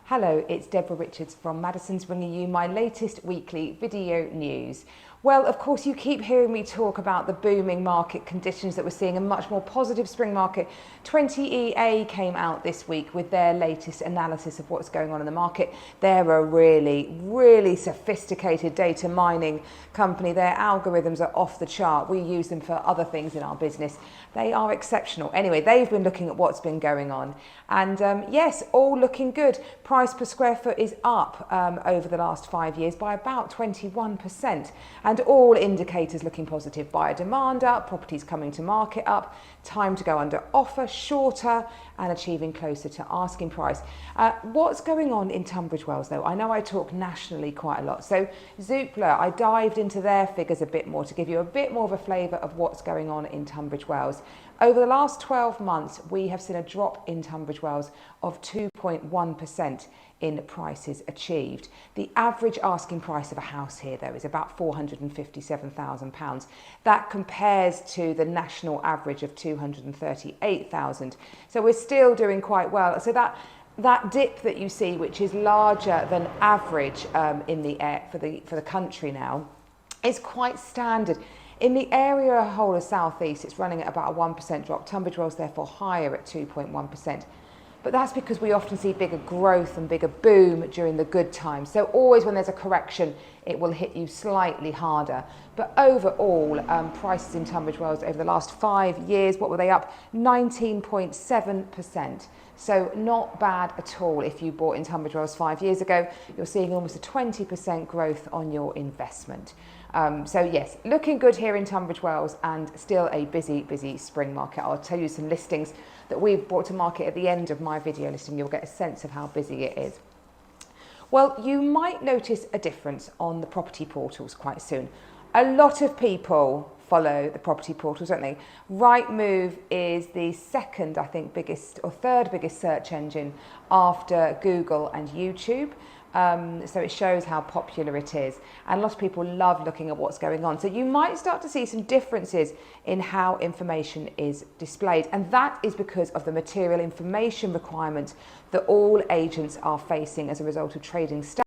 Hello, it's Deborah Richards from Madison's bringing you my latest weekly video news. Well, of course, you keep hearing me talk about the booming market conditions that we're seeing, a much more positive spring market. 20EA came out this week with their latest analysis of what's going on in the market. They're a really sophisticated data mining company. Their algorithms are off the chart. We use them for other things in our business. They are exceptional. Anyway, they've been looking at what's been going on. And yes, all looking good. Price per square foot is up over the last 5 years by about 21%. And all indicators looking positive. Buyer demand up, properties coming to market up, time to go under offer shorter, and achieving closer to asking price. What's going on in Tunbridge Wells though? I know I talk nationally quite a lot. So Zoopla, I dived into their figures a bit more to give you a bit more of a flavour of what's going on in Tunbridge Wells. Over the last 12 months, we have seen a drop in Tunbridge Wells of 2.1% in prices achieved. The average asking price of a house here, though, is about £457,000. That compares to the national average of £238,000. So we're still doing quite well. So that dip that you see, which is larger than average in the air for the country now, is quite standard. In the area whole of South East, it's running at about a 1% drop. Tunbridge Wells, therefore, higher at 2.1%. But that's because we often see bigger growth and bigger boom during the good times. So always when there's a correction, it will hit you slightly harder. But overall, prices in Tunbridge Wells over the last 5 years, what were they up? 19.7%. So not bad at all if you bought in Tunbridge Wells 5 years ago. You're seeing almost a 20% growth on your investment. So yes, looking good here in Tunbridge Wells and still a busy spring market. I'll tell you some listings that we've brought to market at the end of my video listing. You'll get a sense of how busy it is. Well, you might notice a difference on the property portals quite soon. A lot of people follow the property portals, don't they? Rightmove is the second, I think, biggest or third biggest search engine after Google and YouTube. So it shows how popular it is. And a lot of people love looking at what's going on. So you might start to see some differences in how information is displayed. And that is because of the material information requirement that all agents are facing as a result of trading standards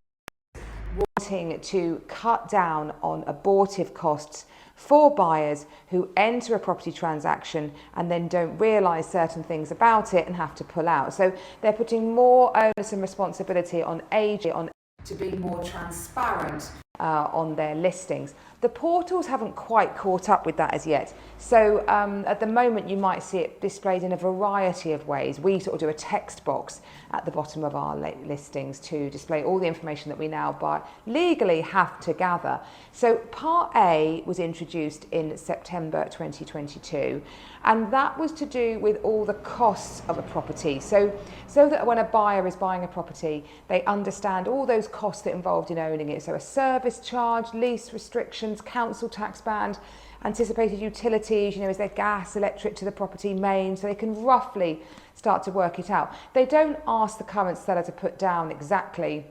wanting to cut down on abortive costs for buyers who enter a property transaction and then don't realise certain things about it and have to pull out. So they're putting more onus and responsibility on agents to be more transparent on their listings. The portals haven't quite caught up with that as yet. So at the moment you might see it displayed in a variety of ways. We sort of do a text box at the bottom of our listings to display all the information that we now legally have to gather. So Part A was introduced in September 2022, and that was to do with all the costs of a property. So that when a buyer is buying a property, they understand all those costs that are involved in owning it. So a service charge, lease restrictions, council tax band, anticipated utilities, is there gas, electric to the property main, so they can roughly start to work it out. They don't ask the current seller to put down exactly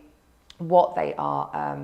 what they are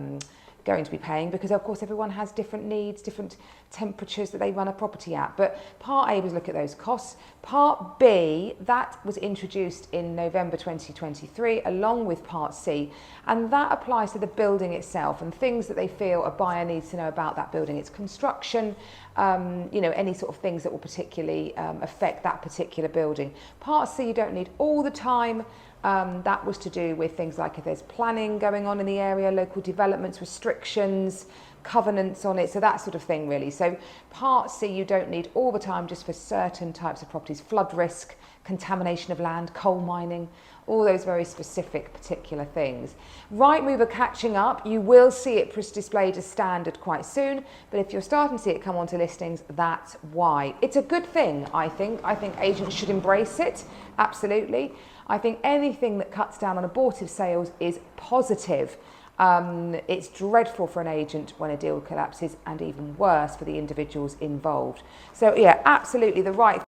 going to be paying, because of course everyone has different needs, different temperatures that they run a property at. But Part A was look at those costs. Part B, that was introduced in November 2023 along with Part C, and that applies to the building itself and things that they feel a buyer needs to know about that building, its construction, any sort of things that will particularly affect that particular building. Part C you don't need all the time. That was to do with things like if there's planning going on in the area, local developments, restrictions, covenants on it, so that sort of thing really. So Part C you don't need all the time, just for certain types of properties, flood risk, contamination of land, coal mining, all those very specific particular things. Rightmove are catching up. You will see it displayed as standard quite soon, but if you're starting to see it come onto listings, that's why. It's a good thing, I think. I think agents should embrace it, absolutely. I think anything that cuts down on abortive sales is positive. It's dreadful for an agent when a deal collapses, and even worse for the individuals involved. So yeah, absolutely the right thing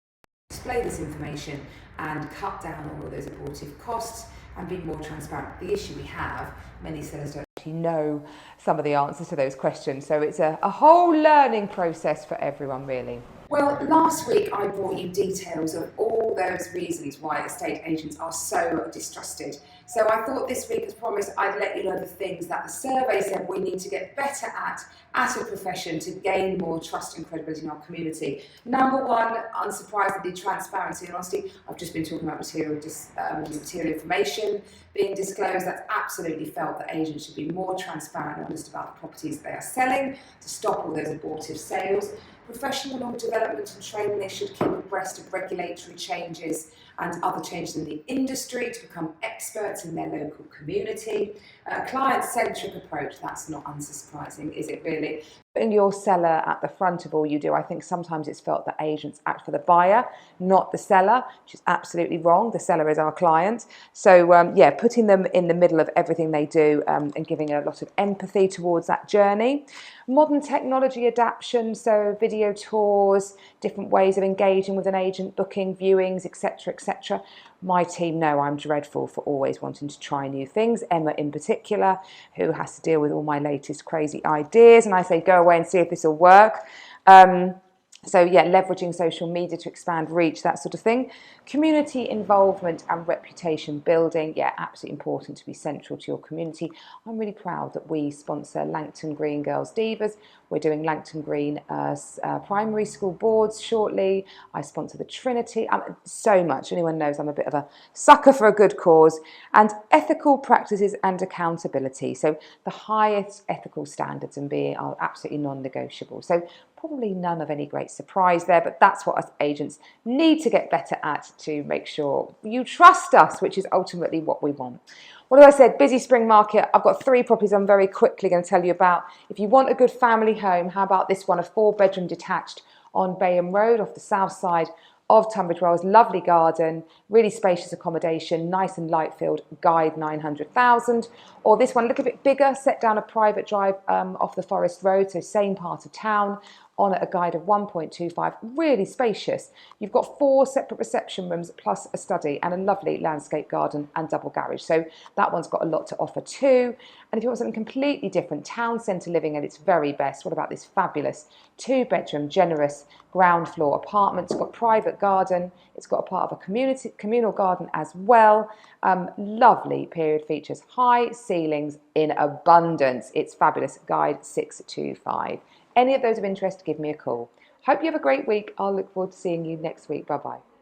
to display this information and cut down on all those abortive costs and be more transparent. The issue we have, many sellers don't actually know some of the answers to those questions. So it's a whole learning process for everyone really. Well, last week I brought you details of all all those reasons why estate agents are so distrusted. So I thought this week, as promised, I'd let you know the things that the survey said we need to get better at a profession to gain more trust and credibility in our community. Number one, unsurprisingly, transparency and honesty. I've just been talking about material information being disclosed. That's absolutely felt that agents should be more transparent and honest about the properties they are selling to stop all those abortive sales. Professional development and training, they should keep abreast of regulatory changes and other changes in the industry to become experts in their local community. Client-centric approach, that's not unsurprising, is it really? Putting your seller at the front of all you do. I think sometimes it's felt that agents act for the buyer, not the seller, which is absolutely wrong. The seller is our client. So yeah, putting them in the middle of everything they do and giving a lot of empathy towards that journey. Modern technology adaptation, so video tours, different ways of engaging with an agent, booking, viewings, etc., etc. My team know I'm dreadful for always wanting to try new things. Emma in particular, who has to deal with all my latest crazy ideas, and I say go away and see if this will work. So yeah, leveraging social media to expand reach, that sort of thing. Community involvement and reputation building, yeah, absolutely important to be central to your community. I'm really proud that we sponsor Langton Green Girls Divas. We're doing Langton Green primary school boards shortly. I sponsor the Trinity. So much. Anyone knows I'm a bit of a sucker for a good cause. And ethical practices and accountability. So the highest ethical standards and being are absolutely non-negotiable. So probably none of any great surprise there, but that's what us agents need to get better at to make sure you trust us, which is ultimately what we want. What have I said? Busy spring market. I've got 3 properties I'm very quickly going to tell you about. If you want a good family home, how about this one, a 4-bedroom detached on Bayham Road off the south side of Tunbridge Wells. Lovely garden, really spacious accommodation, nice and light filled, guide 900,000. Or this one, a little bit bigger, set down a private drive off the Forest Road, so same part of town, on at a guide of 1.25, really spacious. You've got 4 separate reception rooms plus a study and a lovely landscape garden and double garage. So that one's got a lot to offer too. And if you want something completely different, town centre living at its very best, what about this fabulous 2-bedroom, generous ground floor apartment? It's got private garden. It's got a part of a communal garden as well. Lovely period features, high ceilings in abundance. It's fabulous. Guide 625. Any of those of interest, give me a call. Hope you have a great week. I'll look forward to seeing you next week. Bye-bye.